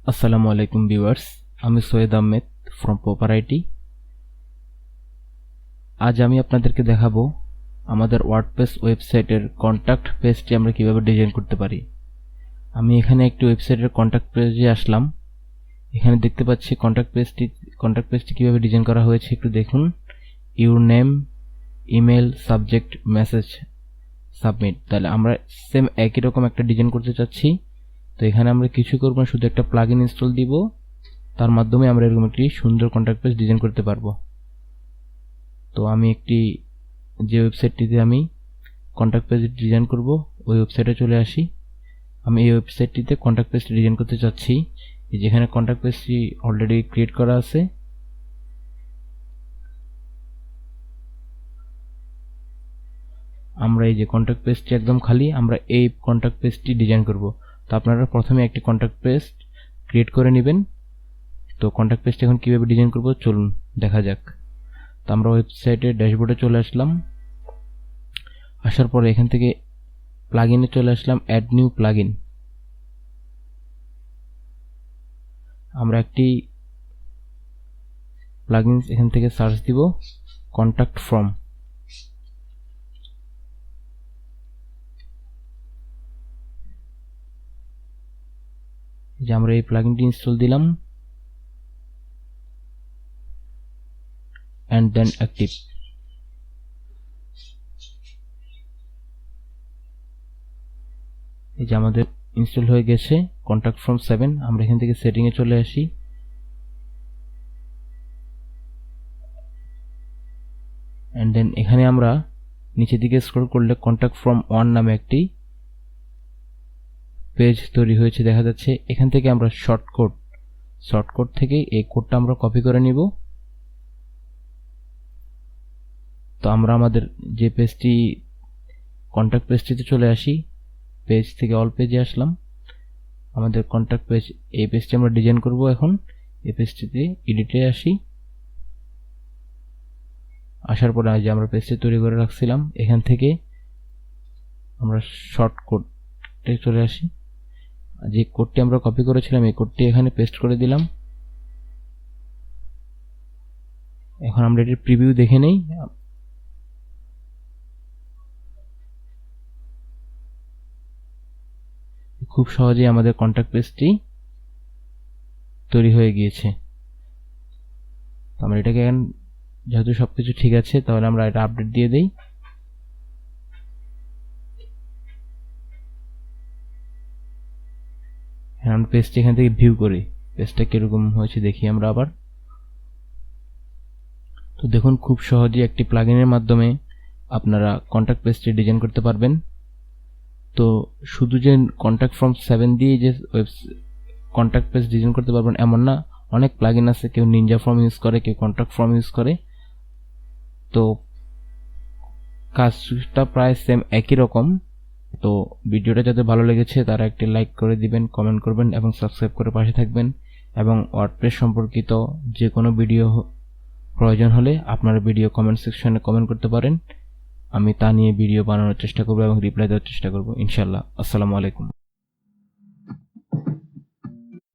আসসালামু আলাইকুম ভিউয়ার্স, আমি Syed Ahmed from popper IT. আজ আমি আপনাদেরকে দেখাবো আমাদের ওয়ার্ডপ্রেস ওয়েবসাইটের কন্ট্যাক্ট পেজটি আমরা কিভাবে ডিজাইন করতে পারি। আমি এখানে একটি ওয়েবসাইটের কন্ট্যাক্ট পেজে আসলাম। এখানে দেখতে পাচ্ছি কন্ট্যাক্ট পেজটি কিভাবে ডিজাইন করা হয়েছে একটু দেখুন। Your name, email, subject, message, submit. তাহলে আমরা সেম একই রকম একটা ডিজাইন করতে চাচ্ছি। তো এখানে আমরা কিছু করব না, শুধু একটা প্লাগইন ইনস্টল দিব, তার মাধ্যমে আমরা এরকম একটি সুন্দর কন্ট্যাক্ট পেজ ডিজাইন করতে পারবো। তো আমি যে ওয়েবসাইটটিতে আমি কন্ট্যাক্ট পেজ ডিজাইন করব ওই ওয়েবসাইটে চলে আসি। আমি এই ওয়েবসাইটটিতে কন্ট্যাক্ট পেজ ডিজাইন করতে চাচ্ছি। যেখানে কন্ট্যাক্ট পেজটি অলরেডি ক্রিয়েট করা আছে। আমরা এই যে কন্ট্যাক্ট পেজটি একদম খালি, আমরা এই কন্ট্যাক্ট পেজটি ডিজাইন করব। তো আপনারা প্রথমে একটি কন্ট্যাক্ট পেজ ক্রিয়েট করে নেবেন। তো কন্ট্যাক্ট পেজটি এখন কিভাবে ডিজাইন করব চলুন দেখা যাক। তো আমরা ওয়েবসাইটের ড্যাশবোর্ডে চলে আসলাম। আসার পরে এখান থেকে প্লাগইনে চলে আসলাম, অ্যাড নিউ প্লাগইন। আমরা একটি প্লাগইন এখান থেকে সার্চ দিব, কন্ট্যাক্ট ফর্ম। যে আমরা এই প্লাগইনটি ইনস্টল দিলাম and then active। এই যে আমাদের ইনস্টল হয়ে গেছে কন্ট্যাক্ট ফর্ম 7। আমরা এখান থেকে সেটিং এ চলে আসি। and then এখানে আমরা নিচের দিকে স্ক্রল করলে কন্ট্যাক্ট ফর্ম 1 নামে একটি পেজ তৈরি হয়েছে দেখা যাচ্ছে। এখান থেকে আমরা শর্টকাট থেকে এই কোডটা আমরা কপি করে নিব। তো আমরা আমাদের যে পেজটি কন্ট্যাক্ট পেজটিতে চলে আসি, পেজ থেকে অল পেজে আসলাম। আমাদের কন্ট্যাক্ট পেজ, এই পেজটি আমরা ডিজাইন করব। এখন এই পেজটিতে এডিটে আসি। আসার পরে যে আমরা পেজটি তৈরি করে রাখছিলাম, এখান থেকে আমরা শর্টকাটে চলে আসি। যে কোডটি আমরা কপি করেছিলাম এই কোডটি এখানে পেস্ট করে দিলাম। এখন আমরা এটির প্রিভিউ দেখে নেই। খুব সহজেই আমাদের কন্ট্যাক্ট পেজটি তৈরি হয়ে গিয়েছে। আমরা এটাকে এখন যেহেতু সবকিছু ঠিক আছে, তাহলে আমরা এটা আপডেট দিয়ে দেই। আমরা পেজটি এখান থেকে ভিউ করি, পেজটা কিরকম হয়েছে দেখি আমরা আবার। তো দেখুন, খুব সহজেই একটি প্লাগইনের মাধ্যমে আপনারা কন্ট্যাক্ট পেজটি ডিজাইন করতে পারবেন। তো শুধু যে কন্ট্যাক্ট ফর্ম 7 দিয়ে যে কন্ট্যাক্ট পেজ ডিজাইন করতে পারবেন এমন না, অনেক প্লাগইন আছে। কেউ নিনজা ফর্ম ইউজ করে, কেউ কন্ট্যাক্ট ফর্ম ইউজ করে। তো কাজটা প্রায় সেম একই রকম। তো ভিডিওটা যাদের ভালো লেগেছে তারা একটি লাইক করে দিবেন, কমেন্ট করবেন এবং সাবস্ক্রাইব করে পাশে থাকবেন। এবং ওয়ার্ডপ্রেস সম্পর্কিত যে কোনো ভিডিও প্রয়োজন হলে আপনারা ভিডিও কমেন্ট সেকশনে কমেন্ট করতে পারেন। আমি তা নিয়ে ভিডিও বানানোর চেষ্টা করব এবং রিপ্লাই দেওয়ার চেষ্টা করব ইনশাআল্লাহ। আসসালামু আলাইকুম।